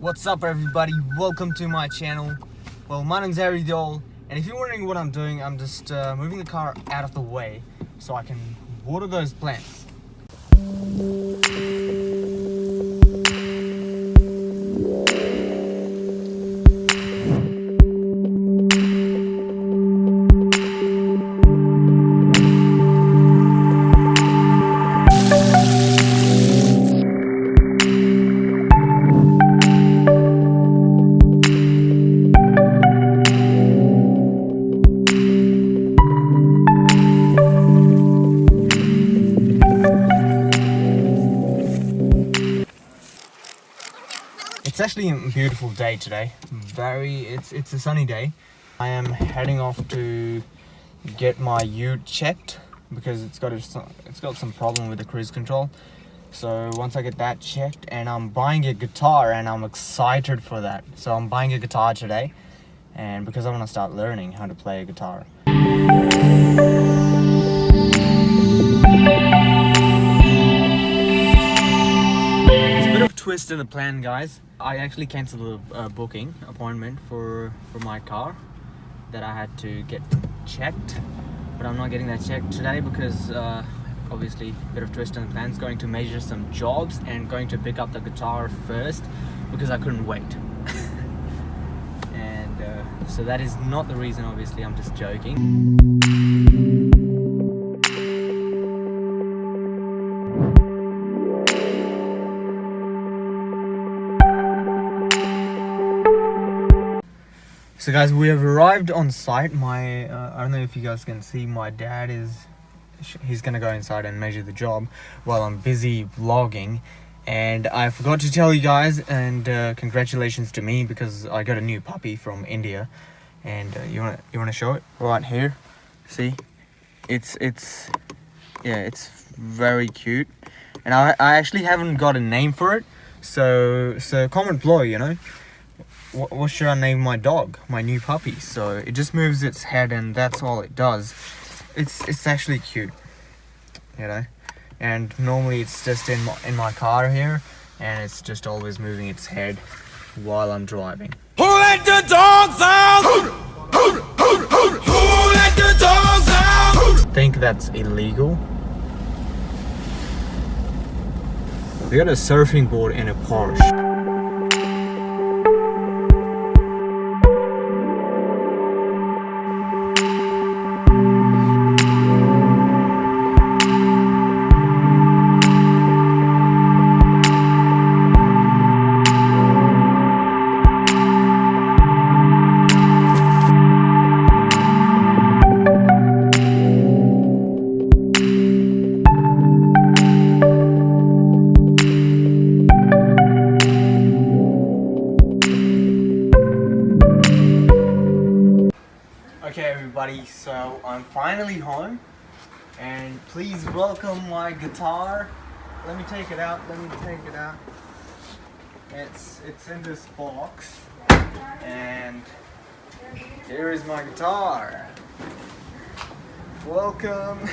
What's up everybody, welcome to my channel. Well, my name's Harrydeol, and if you're wondering what I'm doing, I'm just moving the car out of the way so I can water those plants. It's actually a beautiful day today. It's a sunny day. I am heading off to get my ute checked because it's got some problem with the cruise control. So once I get that checked, and I'm buying a guitar, and I'm excited for that. So I'm buying a guitar today, and because I want to start learning how to play a guitar. Twist in the plan, guys. I actually cancelled a booking appointment for my car that I had to get checked, but I'm not getting that checked today because obviously a bit of twist in the plan is going to measure some jobs and going to pick up the guitar first because I couldn't wait. And so that is not the reason, obviously. I'm just joking. So guys, we have arrived on site. I don't know if you guys can see, my dad he's gonna go inside and measure the job while I'm busy vlogging. And I forgot to tell you guys, and congratulations to me because I got a new puppy from India. And you wanna show it? Right here, see? It's very cute. And I actually haven't got a name for it, so comment below, you know. What should I name my dog, my new puppy? So it just moves its head, and that's all it does. It's actually cute, you know. And normally it's just in my car here, and it's just always moving its head while I'm driving. Who let the dogs out? Who let the dogs out? I think that's illegal. We got a surfing board in a Porsche. Okay everybody, so I'm finally home, and please welcome my guitar. Let me take it out. It's in this box, and here is my guitar. Welcome.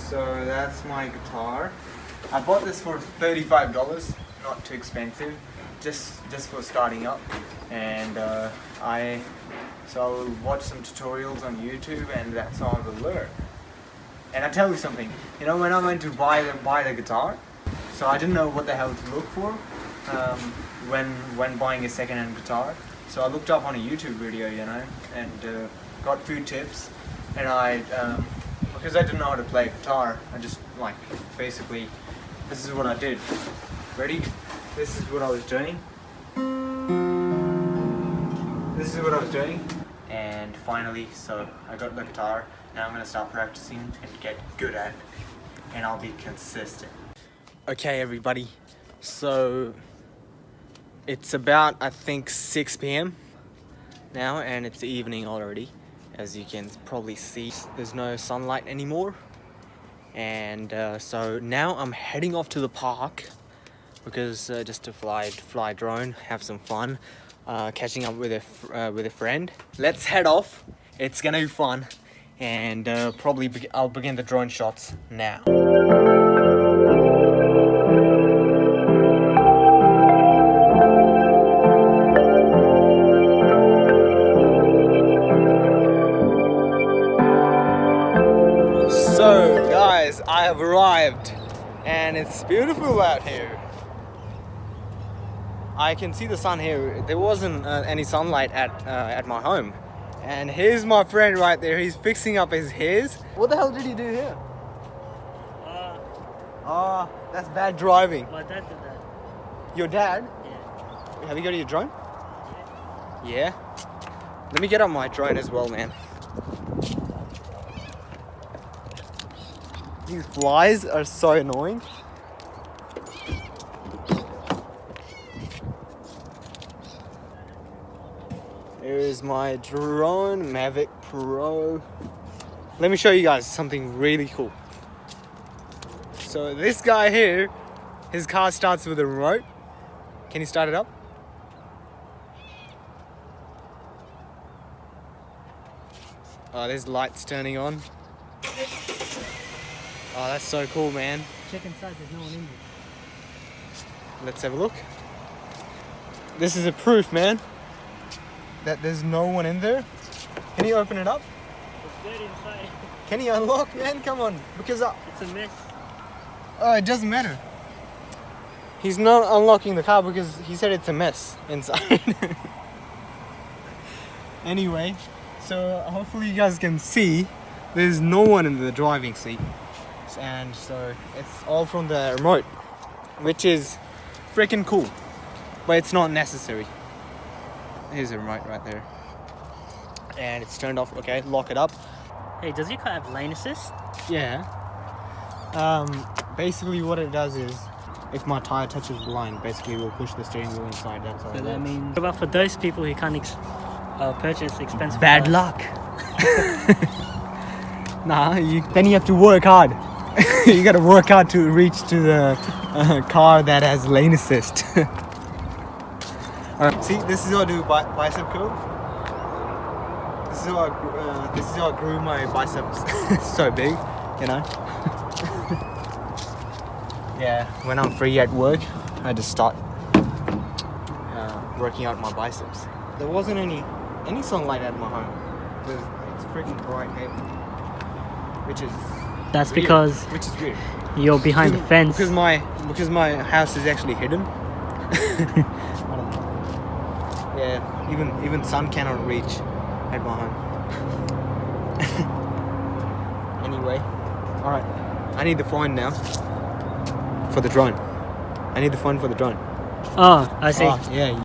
So that's my guitar. I bought this for $35, not too expensive. Just for starting up, and I'll watch some tutorials on YouTube, and that's how I will learn. And I tell you something, you know, when I went to buy the guitar, so I didn't know what the hell to look for when buying a second-hand guitar. So I looked up on a YouTube video, you know, and got a few tips. And because I didn't know how to play guitar, I just basically, this is what I did. Ready? This is what I was doing. And finally, so I got the guitar. Now I'm gonna start practicing and get good at it, and I'll be consistent. Okay everybody, so it's about, I think, 6 p.m. now, and it's evening already. As you can probably see, there's no sunlight anymore. And so now I'm heading off to the park because just to fly drone, have some fun, catching up with a friend. Let's head off. It's gonna be fun, and I'll begin the drone shots now. and it's beautiful out here. I can see the sun here. There wasn't any sunlight at my home. And here's my friend right there. He's fixing up his hairs. What the hell did he do here? That's bad driving. My dad did that. Your dad? Yeah. Have you got your drone? Yeah. Let me get on my drone as well, man. These flies are so annoying. Here is my drone, Mavic Pro. Let me show you guys something really cool. So this guy here, his car starts with a remote. Can you start it up? Oh, there's lights turning on. Oh, that's so cool, man. Check inside, there's no one in there. Let's have a look. This is a proof, man, that there's no one in there. Can you open it up? It's dirty inside. Can you unlock, man? Come on, because It's a mess. oh, it doesn't matter. He's not unlocking the car because he said it's a mess inside. Anyway, so hopefully you guys can see there's no one in the driving seat, and so it's all from the remote, which is freaking cool, but it's not necessary. Here's the remote right there, and it's turned off. Okay, lock it up. Hey, does your car have lane assist? Yeah. Basically what it does is, if my tire touches the line, basically we'll push the steering wheel inside. That's all. So that means, what about for those people who can't purchase expensive Bad cars? luck. Nah, then you have to work hard. You gotta work hard to reach to the car that has lane assist. Alright, see, this is how I do bicep curl. This is how I grew my biceps so big, you know. Yeah, when I'm free at work, I just start working out my biceps. There wasn't any sunlight at my home. It's freaking bright here, which is That's weird. because Which is weird. you're behind the fence. Because my house is actually hidden. I don't know. Yeah, even sun cannot reach at my home. Anyway, all right. I need the phone now for the drone. I need the phone for the drone. Oh, I see. Oh, yeah,